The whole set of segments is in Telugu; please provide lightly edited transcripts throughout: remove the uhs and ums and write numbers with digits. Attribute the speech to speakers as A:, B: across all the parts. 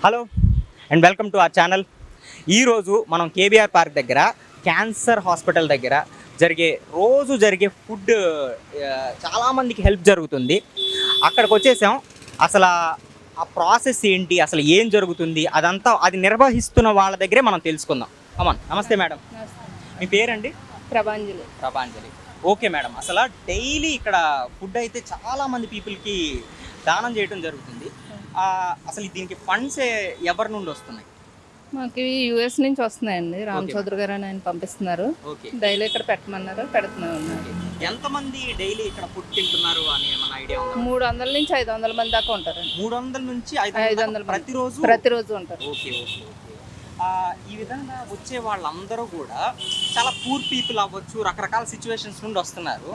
A: Hello and welcome to our channel. ఈరోజు మనం కేబీఆర్ పార్క్ దగ్గర క్యాన్సర్ హాస్పిటల్ దగ్గర రోజు జరిగే ఫుడ్ చాలామందికి హెల్ప్ జరుగుతుంది. అక్కడికి వచ్చేసాం. అసలు ఆ ప్రాసెస్ ఏంటి, అసలు ఏం జరుగుతుంది, అది నిర్వహిస్తున్న వాళ్ళ దగ్గరే మనం తెలుసుకుందాం. అమ్మన్, నమస్తే మేడం. మీ పేరండి? ప్రభాంజలి. ఓకే మేడం, అసలు డైలీ ఇక్కడ ఫుడ్ అయితే చాలామంది పీపుల్కి దానం చేయడం జరుగుతుంది. అసలు దీనికి ఫండ్స్ ఎవరి నుండి వస్తున్నాయి?
B: మాకు యూఎస్ నుంచి వస్తున్నాయండి. రామ్ చౌదరి గారు అని ఆయన పంపిస్తున్నారు. డైలీ ఇక్కడ పెట్టమన్నారు, పెడుతున్నారు.
A: ఎంతమంది డైలీ ఇక్కడ ఫుడ్ తింటున్నారు అని ఏమైనా ఐడియా ఉందా?
B: 300 నుంచి 500 మంది దాకా ఉంటారు.
A: 300 నుంచి 500
B: ప్రతిరోజు ఉంటారు.
A: ఓకే. ఈ విధంగా వచ్చే వాళ్ళందరూ కూడా చాలా పూర్ పీపుల్ అవ్వచ్చు, రకరకాల సిచ్యువేషన్స్ నుండి వస్తున్నారు.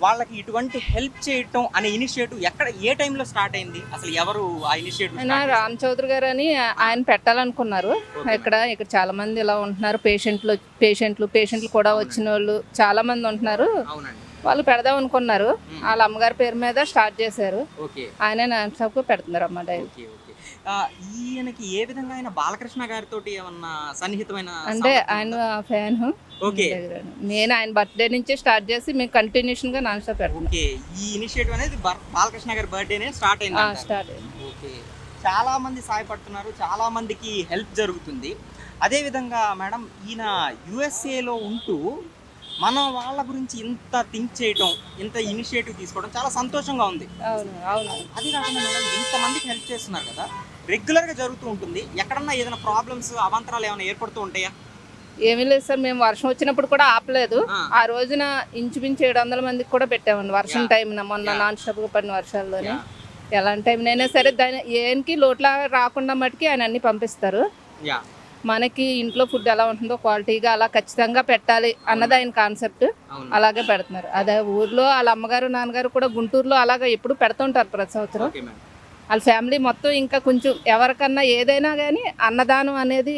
A: వాళ్ళకి ఇటువంటి హెల్ప్ చేయటం అనే ఇనిషియేటివ్ ఏ టైంలో స్టార్ట్ అయింది? అసలు ఎవరు ఆ ఇనిషియేటివ్?
B: రామ్ చౌదరి గారు అని ఆయన పెట్టాలనుకున్నారు. ఇక్కడ చాలా మంది ఇలా ఉంటున్నారు. పేషెంట్లు కూడా వచ్చిన వాళ్ళు చాలా మంది ఉంటున్నారు. వాళ్ళు పెడదాం అనుకున్నారు. వాళ్ళ అమ్మగారి పేరు మీద స్టార్ట్ చేశారు. ఆయన నాన్ స్టాప్ పెడుతున్నారు అమ్మ డైలీ.
A: ఈయనకి ఏ విధంగా ఆయన బాలకృష్ణ గారితో ఏమన్నా సన్నిహితమైన
B: అంటే ఆయన ఫ్యాన్. నేను ఆయన బర్త్డే నుంచి స్టార్ట్ చేసి మేము కంటిన్యూషన్ గా నాన్ స్టాప్ పెడతాం.
A: ఈ ఇనిషియేటివ్ అనేది బాలకృష్ణ గారి బర్త్డేనే స్టార్ట్ అయింది. ఓకే, చాలా మంది సహాయపడుతున్నారు, చాలా మందికి హెల్ప్ జరుగుతుంది. అదే విధంగా మేడం, ఈయన యుఎస్ఏలో ఉంటూ మన వాళ్ళ గురించి ఇంత థింక్ చేయటం, ఇంత ఇనిషియేటివ్ తీసుకోవడం చాలా సంతోషంగా ఉంది. అది కాకుండా మేడం, ఇంతమందికి హెల్ప్ చేస్తున్నారు కదా, రెగ్యులర్గా జరుగుతూ ఉంటుంది. ఎక్కడన్నా ఏదైనా ప్రాబ్లమ్స్, అవాంతరాలు ఏమైనా ఏర్పడుతూ ఉంటాయా?
B: ఏమీ లేదు సార్, మేము వర్షం వచ్చినప్పుడు కూడా ఆపలేదు. ఆ రోజున ఇంచుమించు 700 మందికి కూడా పెట్టామండి. వర్షం టైంన మొన్న నాన్ స్టాప్ పడిన వర్షాల్లోనే ఎలాంటి టైంనైనా సరే దాని ఏనికి లోట్లా రాకుండా మటుకి ఆయన అన్ని పంపిస్తారు. మనకి ఇంట్లో ఫుడ్ ఎలా ఉంటుందో క్వాలిటీగా అలా ఖచ్చితంగా పెట్టాలి అన్నది ఆయన కాన్సెప్ట్. అలాగే పెడుతున్నారు. అదే ఊర్లో వాళ్ళ అమ్మగారు నాన్నగారు కూడా గుంటూరులో అలాగే ఎప్పుడు పెడుతుంటారు ప్రతి సంవత్సరం. వాళ్ళ ఫ్యామిలీ మొత్తం ఇంకా కొంచెం ఎవరికన్నా ఏదైనా కానీ అన్నదానం అనేది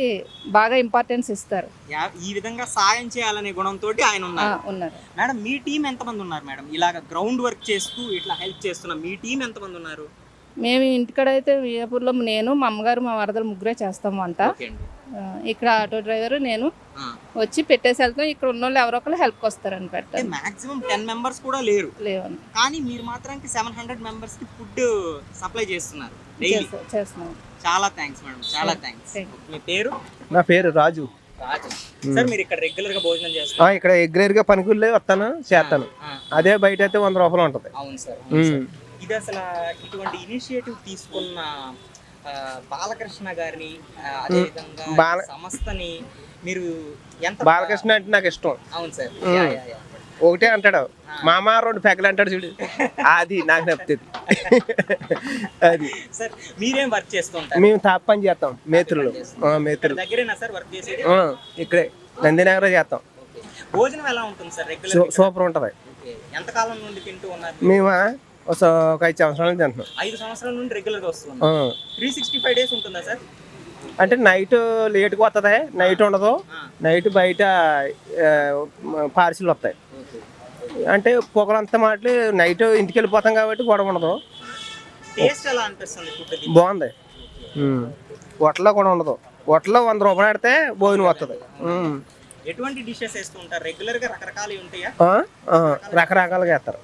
B: బాగా ఇంపార్టెన్స్ ఇస్తారు.
A: ఈ విధంగా సాయం చేయాలనే గుణంతో ఆయన ఉన్నారు. మేడం, మీ టీం ఎంతమంది ఉన్నారు మేడం? ఇలాగ గ్రౌండ్ వర్క్ చేస్తూ ఇట్లా హెల్ప్ చేస్తున్న మీ టీం ఎంతమంది ఉన్నారు?
B: మేము ఇంటికడైతే విజయపూర్లో నేను, మా అమ్మగారు, మా వరదలు ముగ్గురే చేస్తాము వంట. ఇక్కడ ఆటో డ్రైవర్ నేను వచ్చి పెట్టేసి వెళ్తాం. ఇక్కడ ఉన్న వాళ్ళు ఎవరో ఒకరు హెల్ప్ వస్తారని పెట్టారు.
A: మాక్సిమం 10 మెంబర్స్ కూడా లేరు, కానీ మీరు మాత్రానికి 700 మెంబర్స్ కి ఫుడ్ సప్లై చేస్తున్నారు. చాలా థ్యాంక్స్ మేడం, చాలా థ్యాంక్స్. మీ పేరు?
C: నా పేరు రాజు.
A: సార్, మీరు ఇక్కడ రెగ్యులర్ గా భోజనం చేస్తారు?
C: ఇక్కడ రెగ్యులర్ గా పనికూలే వస్తాను, చేస్తాను. అదే బయట అయితే 100 రూపాయలు ఉంటది.
A: అవును సార్. ఇది అసలు ఇటువంటి ఇనిషియేటివ్ తీసుకున్న బాలకృష్ణ గారిని, అదే విధంగా సంస్థని మీరు ఎంత?
C: బాలకృష్ణ అంటే నాకు ఇష్టం.
A: అవును సార్.
C: ఒకటే అంటాడు, మామ 2 పెగలు అంటాడు చూడు, అది నాకు నప్పుతుంది. అది
A: సార్, మీరేం వర్క్ చేస్తుంటారు?
C: మేము తాప పని చేస్తాం, మేతులు
A: దగ్గరేనా సార్ వర్క్ చేసేది?
C: ఇక్కడే నందినగర్ చేస్తాం.
A: భోజనం ఎలా ఉంటుంది సార్? రెగ్యులర్
C: సూపర్ ఉంటది.
A: ఎంత కాలం నుండి తింటూ ఉన్నారు?
C: మేము ఒక 5 సంవత్సరాల నుంచి తింటున్నాం.
A: 5 సంవత్సరాల నుండి రెగ్యులర్ గా వస్తుంది. 365 డేస్ ఉంటుందా సార్?
C: అంటే నైట్ లేట్గా వస్తుంది, నైట్ ఉండదు. నైట్ బయట పార్సిల్ వస్తాయి. అంటే పొగలంతా మాటలు నైట్ ఇంటికి వెళ్ళిపోతాం కాబట్టి గొడవ ఉండదు.
A: టేస్ట్ ఎలా అనిపిస్తుంది?
C: బాగుంది. హోటల్లో కూడా ఉండదు. హోటల్లో 100 రూపాయలు పెడితే భోజనం వస్తుంది.
A: ఎటువంటి డిషెస్ వేస్తూ ఉంటారు? రెగ్యులర్ గా రకరకాలు ఉంటాయా?
C: రకరకాలుగా వేస్తారు.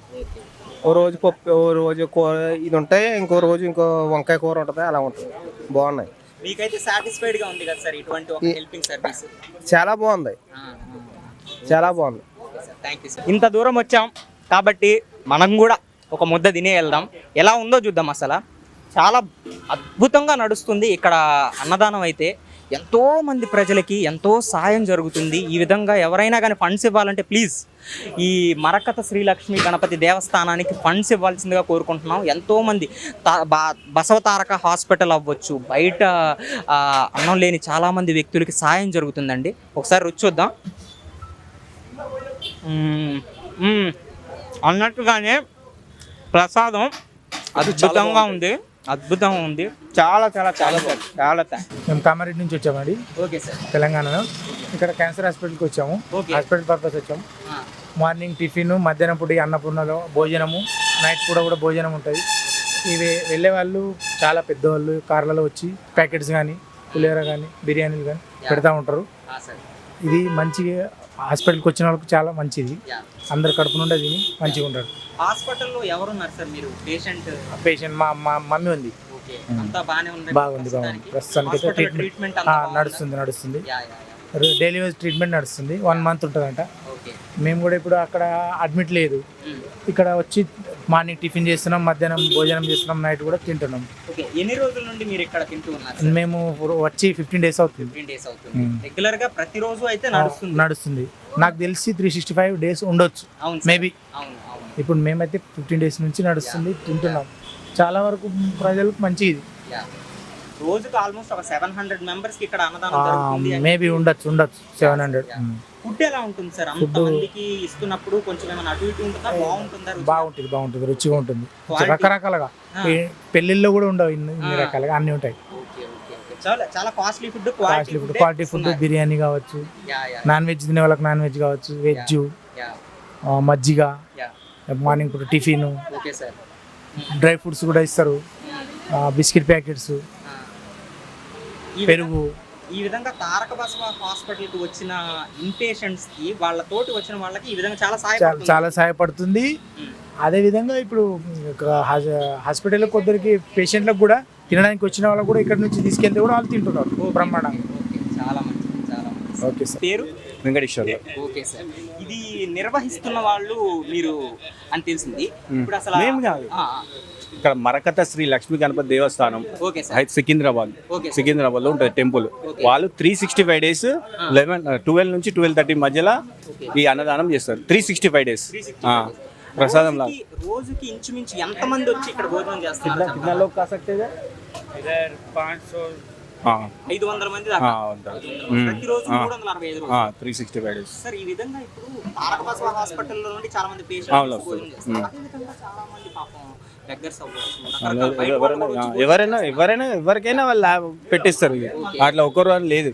C: ఓ రోజు పప్పు, ఓ రోజు కూర ఇది ఉంటాయి, ఇంకో రోజు ఇంకో వంకాయ కూర ఉంటుంది. అలా ఉంటుంది. బాగున్నాయి.
A: మీకైతే సాటిస్ఫైడ్ గా ఉంది కదా సార్ ఇటువంటి ఒక హెల్పింగ్ సర్వీస్?
C: చాలా బాగుంది, చాలా బాగుంది.
A: ఇంత దూరం వచ్చాం కాబట్టి మనం కూడా ఒక ముద్ద తినే వెళ్దాం. ఎలా ఉందో చూద్దాం. అసలు చాలా అద్భుతంగా నడుస్తుంది ఇక్కడ అన్నదానం. అయితే ఎంతో మంది ప్రజలకి ఎంతో సాయం జరుగుతుంది. ఈ విధంగా ఎవరైనా కానీ ఫండ్స్ ఇవ్వాలంటే ప్లీజ్ ఈ మరకత శ్రీలక్ష్మి గణపతి దేవస్థానానికి ఫండ్స్ ఇవ్వాల్సిందిగా కోరుకుంటున్నాం. ఎంతోమంది బసవతారక హాస్పిటల్ అవ్వచ్చు, బయట అన్నం లేని చాలామంది వ్యక్తులకి సాయం జరుగుతుందండి. ఒకసారి రుచి చూద్దాం. అన్నట్టుగానే ప్రసాదం అద్భుతంగా ఉంది. చాలా చాలా చాలా చాలా థ్యాంక్స్.
D: మేము కామారెడ్డి నుంచి వచ్చామండి.
A: Okay sir.
D: తెలంగాణలో ఇక్కడ క్యాన్సర్ హాస్పిటల్కి వచ్చాము. హాస్పిటల్ పర్పస్ వచ్చాము. మార్నింగ్ టిఫిన్, మధ్యాహ్నం పూట అన్నపూర్ణలో భోజనము, నైట్ పూట కూడా భోజనం ఉంటుంది. ఇవి వెళ్ళే వాళ్ళు చాలా పెద్దవాళ్ళు కార్లలో వచ్చి ప్యాకెట్స్ కానీ పులిహోర కానీ బిర్యానీలు కానీ పెడతా ఉంటారు. ఇది మంచిగా హాస్పిటల్కి వచ్చిన వాళ్ళకి చాలా మంచిది. అందరు కడుపు నుండి తిని మంచిగా ఉంటారు.
A: హాస్పిటల్లో ఎవరున్నారు సార్ మీరు?
D: పేషెంట్ మా మమ్మీ ఉంది.
A: అంతా బాగానే ఉంది.
D: బాగుంది ప్రస్తుతానికి అయితే ట్రీట్మెంట్ నడుస్తుంది. డైలీ వైజ్ ట్రీట్మెంట్ నడుస్తుంది. 1 month ఉంటుందంట. మేము కూడా ఇప్పుడు అక్కడ అడ్మిట్ లేదు, ఇక్కడ వచ్చి మార్నింగ్ టిఫిన్ చేస్తున్నాం, మధ్యాహ్నం భోజనం చేస్తున్నాం, నైట్ కూడా తింటున్నాం.
A: ఎన్ని రోజుల నుండి మీరు ఇక్కడ తింటూ ఉన్నారు?
D: మేము వచ్చి 15 days అవుతుంది.
A: 15 days అవుతుంది. రెగ్యులర్ గా ప్రతిరోజు అయితే
D: నడుస్తుంది. నాకు తెలిసి 365 days ఉండొచ్చు మేబీ. ఇప్పుడు మేమైతే 15 days నుంచి నడుస్తుంది, తింటున్నాం. చాలా వరకు ప్రజలకు మంచిది.
A: రోజుకి ఆల్మోస్ట్ ఒక 700 మెంబర్స్ కి ఇక్కడ అన్నదానం జరుగుతుంది.
D: మేబీ ఉండొచ్చు 700.
A: ఫుడ్ ఎలా ఉంటుంది సార్? అంత మందికి ఇస్తున్నప్పుడు కొంచెం ఏమైనా అటు ఇటు ఉంటుందా?
D: బాగుంటుంది రుచిగా ఉంటుంది. రకరకాలుగా పెళ్లిళ్ళు కూడా ఉండవు ఇన్ని రకాలుగా, అన్ని ఉంటాయి.
A: చాలా costly food,
D: quality food. Biryani కావచ్చు, నాన్ వెజ్ తినే వాళ్ళకి నాన్ వెజ్ కావచ్చు, వెజ్, మజ్జిగ, మార్నింగ్ పూట టిఫిన్, డ్రై ఫ్రూట్స్ కూడా ఇస్తారు, బిస్కెట్ ప్యాకెట్స్, పెరుగు.
A: ఈ విధంగా తారక బసవ హాస్పిటల్కి వచ్చిన ఇన్పేషెంట్స్ కి వాళ్ళతోటి వచ్చిన వాళ్ళకి ఈ విధంగా
D: చాలా సహాయపడుతుంది. అదే విధంగా ఇప్పుడు హాస్పిటల్ కొందరికి పేషెంట్లకు కూడా తినడానికి వచ్చిన వాళ్ళకు కూడా ఇక్కడ నుంచి తీసుకెళ్తే కూడా వాళ్ళు తింటున్నారు బ్రహ్మాండంగా.
A: చాలా మంచిది, చాలా మంచిది.
D: Okay sir.
A: పేరు?
E: వెంకటేశ్వర.
A: Okay sir. ఇది నిర్వహిస్తున్న వాళ్ళు మీరు అని తెలిసింది. ఇప్పుడు అసలు
E: మేము కాదు, ఇక్కడ మరకత శ్రీ లక్ష్మీ గణపతి దేవస్థానం సికింద్రాబాద్ లో ఉంటుంది టెంపుల్. వాళ్ళు 365 days 12 నుంచి 12:30 మధ్యలో ఈ అన్నదానం చేస్తారు. 365 days ప్రసాదం లాగా.
A: రోజుకి ఇంచుమించు ఎంత మంది వచ్చి ఇక్కడ భోజనం చేస్తారు? 500 మంది దాకా. ప్రతిరోజు 365 రోజులు
E: 365 days.
A: సార్, ఈ విధంగా ఇప్పుడు తారక బసవ హాస్పిటల్లో నుండి చాలా మంది పేషెంట్స్ భోజనం చేస్తారు. అదే విధంగా చాలా మంది పాపం
E: ఎవరికైనా వాళ్ళు పెట్టిస్తారు. అట్లా ఒకరు అని లేదు,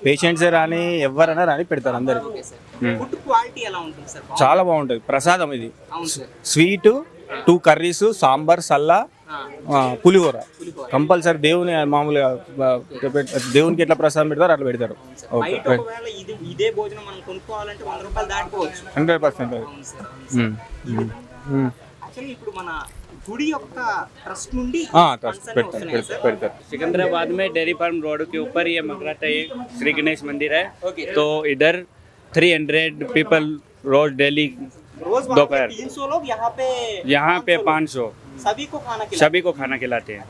E: పేషెంట్స్ రాని ఎవరైనా రాని పెడతారు అందరికి. చాలా బాగుంటుంది ప్రసాదం. ఇది స్వీట్, 2 curries, సాంబార్, సల్లా, పులిహోర కంపల్సరీ. దేవుని మామూలుగా దేవునికి ఎట్లా ప్రసాదం పెడతారు అట్లా పెడతారు.
A: 100%. ఇప్పుడు మన गुड़ी ट्रस्ट నుండి
F: सिकंदराबाद में डेयरी फार्म रोड के ऊपर ये मगराटा एक श्री गणेश मंदिर है. तो इधर 300 पीपल रोज डेली दोपहर
A: 300 लोग यहाँ पे
F: 500 सभी को खाना खिलाते हैं.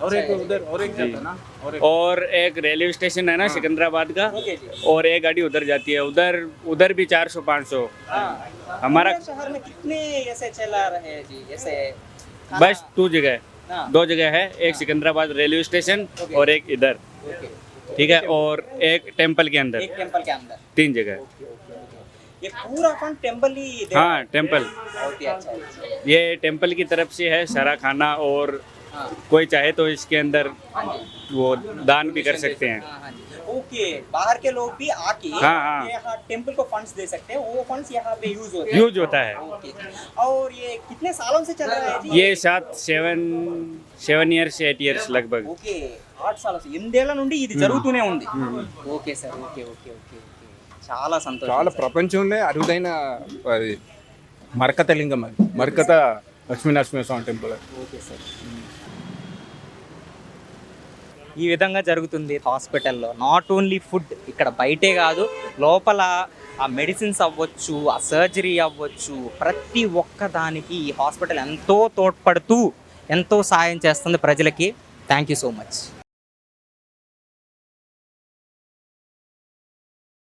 F: और एक रेलवे स्टेशन है ना सिकंदराबाद का, और एक गाड़ी उधर जाती है. उधर भी 400-500. हमारा
A: शहर में कितने ऐसे चला रहे हैं जी? ऐसे
F: बस 2 जगह है. एक सिकंदराबाद रेलवे स्टेशन और एक इधर. ठीक है. और एक टेम्पल के अंदर 3 जगह.
A: ये पूरा फंड टेम्पल ही?
F: हाँ, टेम्पल. ये टेम्पल की तरफ से है सारा खाना. और कोई चाहे तो इसके अंदर वो दान भी कर सकते हैं.
A: ओके, बाहर के लोग भी आके यहाँ टेम्पल को फंड्स दे सकते हैं. वो फंड्स यहाँ पे यूज होता है. और ये कितने सालों से चल रहा है जी?
F: ये 7 years 8 years लगभग.
A: ఓకే, 8 सालों से ఇందేళ్ల నుండి ఇది జరుగుతూనే ఉంది. Okay sir, okay. చాలా సంతోషం.
E: చాలా ప్రపంచంలో అరుదైన మరకత లింగం, అది మరకత లక్ష్మీనరసింహస్వామి టెంపుల్.
A: Okay sir. ఈ విధంగా జరుగుతుంది హాస్పిటల్లో. నాట్ ఓన్లీ ఫుడ్, ఇక్కడ బయటే కాదు, లోపల ఆ మెడిసిన్స్ అవ్వచ్చు, ఆ సర్జరీ అవ్వచ్చు, ప్రతి ఒక్క దానికి ఈ హాస్పిటల్ ఎంతో తోడ్పడుతూ ఎంతో సాయం చేస్తుంది ప్రజలకి. Thank you so much.